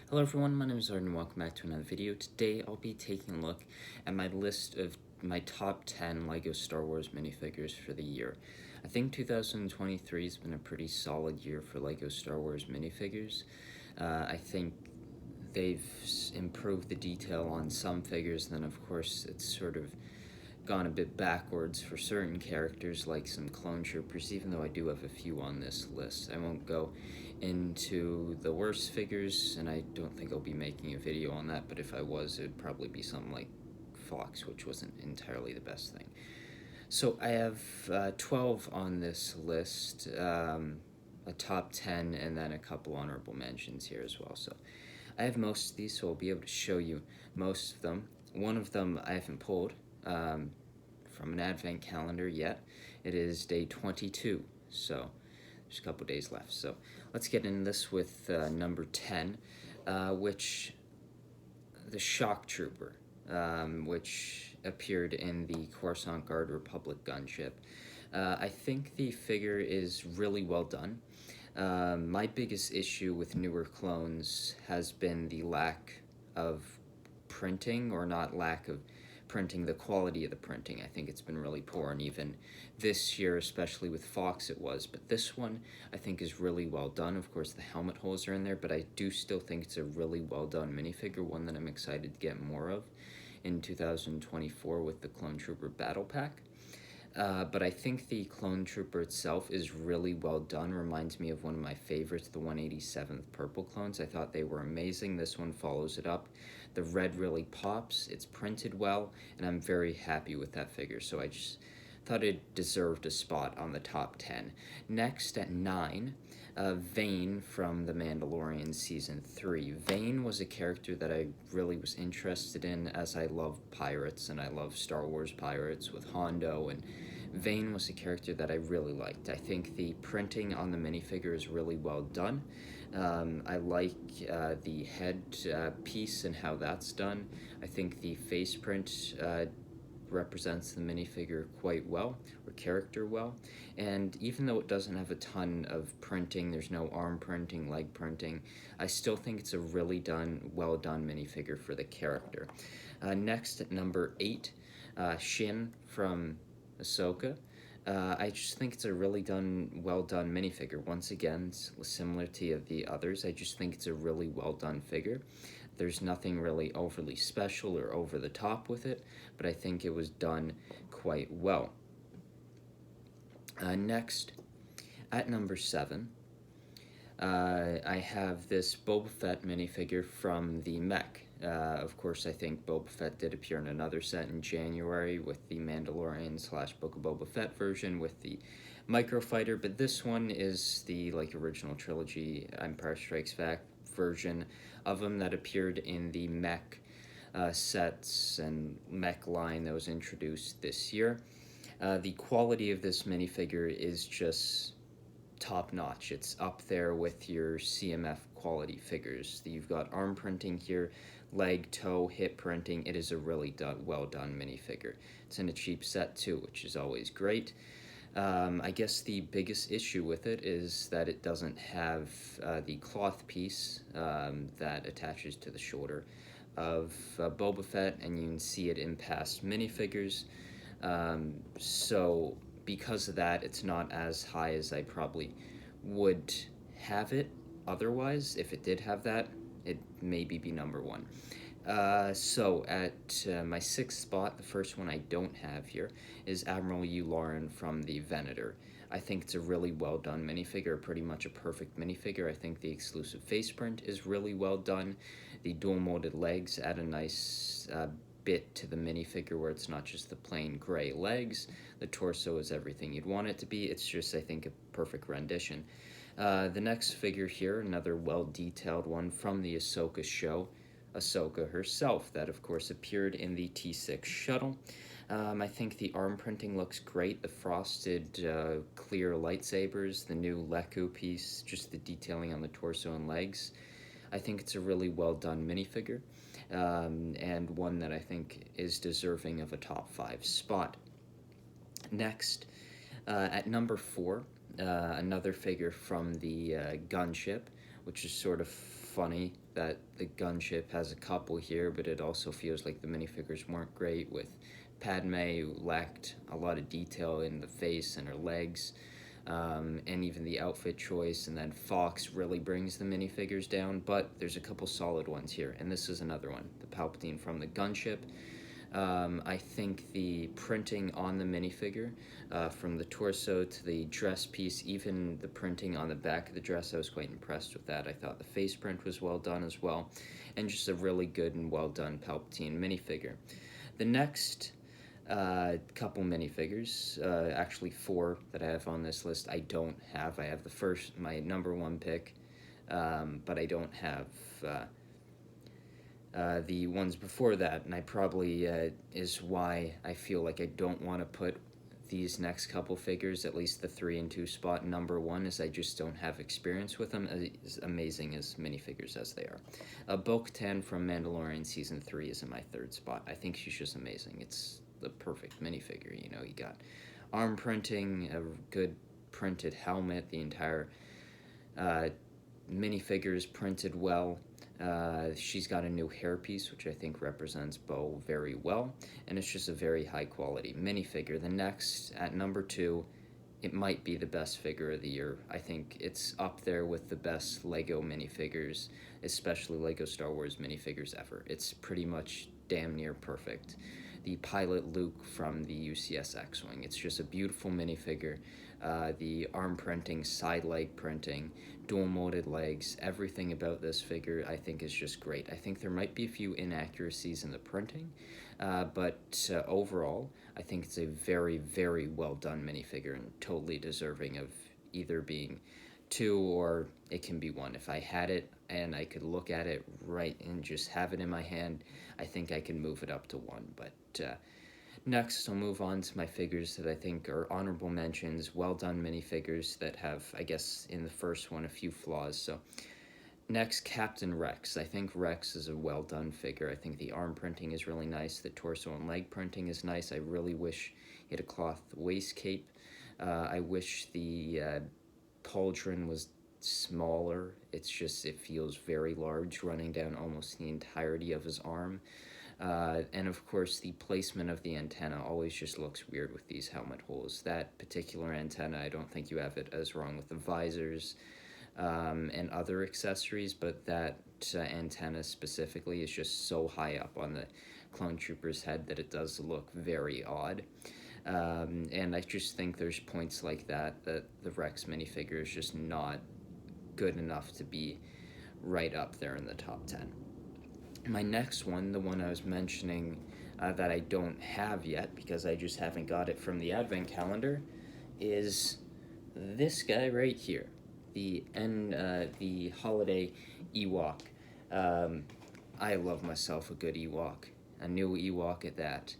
Hello everyone, my name is Arden and welcome back to another video. Today I'll be taking a look at my list of my top 10 LEGO Star Wars minifigures for the year. I think 2023 has been a pretty solid year for LEGO Star Wars minifigures. I think they've improved the detail on some figures, then of course it's sort of gone a bit backwards for certain characters like some clone troopers, even though I do have a few on this list. I won't go into the worst figures, and I don't think I'll be making a video on that, but if I was, it'd probably be something like Fox, which wasn't entirely the best thing. So I have 12 on this list, a top 10, and then a couple honorable mentions here as well. So I have most of these, so I'll be able to show you most of them. One of them I haven't pulled from an advent calendar yet. It is day 22, so there's a couple days left. So let's get into this with number 10, which the Shock Trooper, which appeared in the Coruscant Guard Republic gunship. I think the figure is really well done. My biggest issue with newer clones has been the lack of printing, or not lack of printing, the quality of the printing. I think it's been really poor, and even this year, especially with Fox, it was. But this one, I think, is really well done. Of course, the helmet holes are in there, but I do still think it's a really well done minifigure, one that I'm excited to get more of in 2024 with the Clone Trooper Battle Pack. But I think the Clone Trooper itself is really well done. Reminds me of one of my favorites, the 187th Purple Clones. I thought they were amazing. This one follows it up. The red really pops. It's printed well, and I'm very happy with that figure. So I just thought it deserved a spot on the top 10. Next at 9, Vane from The Mandalorian Season 3. Vane was a character that I really was interested in, as I love pirates, and I love Star Wars pirates with Hondo, and Vane was a character that I really liked. I think the printing on the minifigure is really well done. I like the head piece and how that's done. I think the face print represents the minifigure quite well, or character well, and even though it doesn't have a ton of printing, there's no arm printing, leg printing, I still think it's a really well done minifigure for the character. Next at number 8, Shin from Ahsoka. I just think it's a really well done minifigure. Once again, similar to the others, I just think it's a really well done figure. There's nothing really overly special or over the top with it, but I think it was done quite well. Next, at number 7, I have this Boba Fett minifigure from the mech. Of course, I think Boba Fett did appear in another set in January with the Mandalorian / Book of Boba Fett version with the microfighter, but this one is the original trilogy Empire Strikes Back version of him that appeared in the mech sets and mech line that was introduced this year. The quality of this minifigure is just top-notch. It's up there with your CMF quality figures. You've got arm printing here, leg, toe, hip printing. It is a really well done minifigure. It's in a cheap set too, which is always great. I guess the biggest issue with it is that it doesn't have the cloth piece that attaches to the shoulder of Boba Fett, and you can see it in past minifigures. So because of that, it's not as high as I probably would have it otherwise. If it did have that, it maybe be number 1. So at my 6th spot, the first one I don't have here, is Admiral Yularen from the Venator. I think it's a really well done minifigure, pretty much a perfect minifigure. I think the exclusive face print is really well done. The dual molded legs add a nice bit to the minifigure where it's not just the plain gray legs. The torso is everything you'd want it to be. It's just, I think, a perfect rendition. The next figure here, another well-detailed one from the Ahsoka show, Ahsoka herself, that of course appeared in the T6 shuttle. I think the arm printing looks great, the frosted clear lightsabers, the new Leku piece, just the detailing on the torso and legs. I think it's a really well done minifigure, and one that I think is deserving of a top 5 spot. Next, at number 4, another figure from the gunship, which is sort of funny that the gunship has a couple here, but it also feels like the minifigures weren't great with Padme, who lacked a lot of detail in the face and her legs, and even the outfit choice, and then Fox really brings the minifigures down, but there's a couple solid ones here, and this is another one, the Palpatine from the gunship. I think the printing on the minifigure, from the torso to the dress piece, even the printing on the back of the dress, I was quite impressed with that. I thought the face print was well done as well, and just a really good and well done Palpatine minifigure. The next couple minifigures, actually 4 that I have on this list, I don't have. I have the first, my number 1 pick, but I don't have the ones before that, and I probably is why I feel like I don't want to put these next couple figures, at least the 3 and 2 spot, number 1, is I just don't have experience with them, as amazing as minifigures as they are. Bo-Katan from Mandalorian Season 3 is in my 3rd spot. I think she's just amazing. It's the perfect minifigure, you know, you got arm printing, a good printed helmet, the entire minifigure is printed well. She's got a new hairpiece, which I think represents Bo very well, and it's just a very high quality minifigure. The next, at number 2, it might be the best figure of the year. I think it's up there with the best Lego minifigures, especially Lego Star Wars minifigures ever. It's pretty much damn near perfect. The pilot Luke from the UCS X-Wing. It's just a beautiful minifigure. The arm printing, side leg printing, dual molded legs, everything about this figure I think is just great. I think there might be a few inaccuracies in the printing, but overall I think it's a very, very well done minifigure and totally deserving of either being 2 or it can be 1. If I had it and I could look at it right and just have it in my hand, I think I can move it up to 1. But next, I'll move on to my figures that I think are honorable mentions, well-done minifigures that have, I guess, in the first one, a few flaws. So next, Captain Rex. I think Rex is a well-done figure. I think the arm printing is really nice. The torso and leg printing is nice. I really wish he had a cloth waist cape. I wish the pauldron was smaller. It's just, it feels very large, running down almost the entirety of his arm. And of course, the placement of the antenna always just looks weird with these helmet holes. That particular antenna, I don't think you have it as wrong with the visors and other accessories, but that antenna specifically is just so high up on the clone trooper's head that it does look very odd. And I just think there's points like that the Rex minifigure is just not good enough to be right up there in the top 10. My next one, the one I was mentioning that I don't have yet because I just haven't got it from the advent calendar, is this guy right here, the holiday Ewok. I love myself a good Ewok, a new Ewok at that.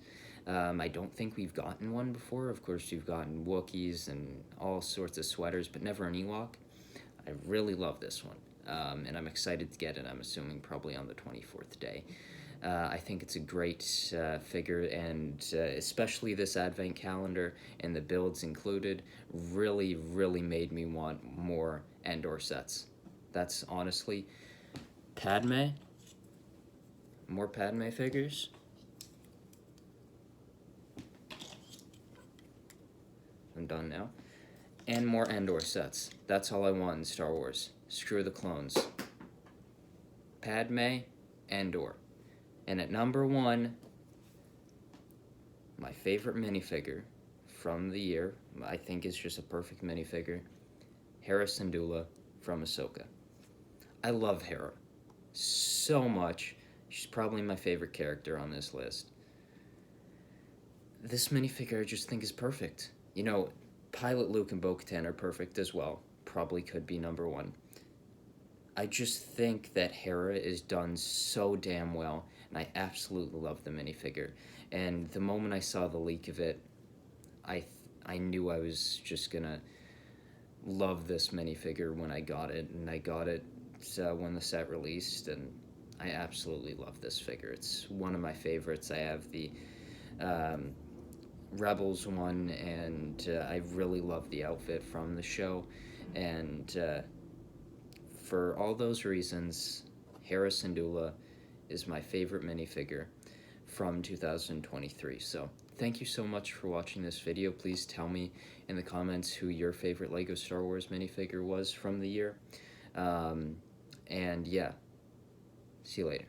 I don't think we've gotten one before. Of course, you've gotten Wookiees and all sorts of sweaters, but never an Ewok. I really love this one. And I'm excited to get it. I'm assuming probably on the 24th day. I think it's a great figure, and especially this advent calendar and the builds included really, really made me want more Endor sets. That's honestly Padme. More Padme figures. I'm done now. And more Endor sets. That's all I want in Star Wars. Screw the clones. Padme, Endor. And at number 1, my favorite minifigure from the year, I think is just a perfect minifigure, Hera Syndulla from Ahsoka. I love Hera so much. She's probably my favorite character on this list. This minifigure I just think is perfect. You know, Pilot Luke and Bo-Katan are perfect as well. Probably could be number 1. I just think that Hera is done so damn well, and I absolutely love the minifigure. And the moment I saw the leak of it, I knew I was just gonna love this minifigure when I got it, and I got it when the set released, and I absolutely love this figure. It's one of my favorites. I have the Rebels one, and I really love the outfit from the show, and for all those reasons, Hera Syndulla is my favorite minifigure from 2023. So thank you so much for watching this video. Please tell me in the comments who your favorite LEGO Star Wars minifigure was from the year. And yeah, see you later.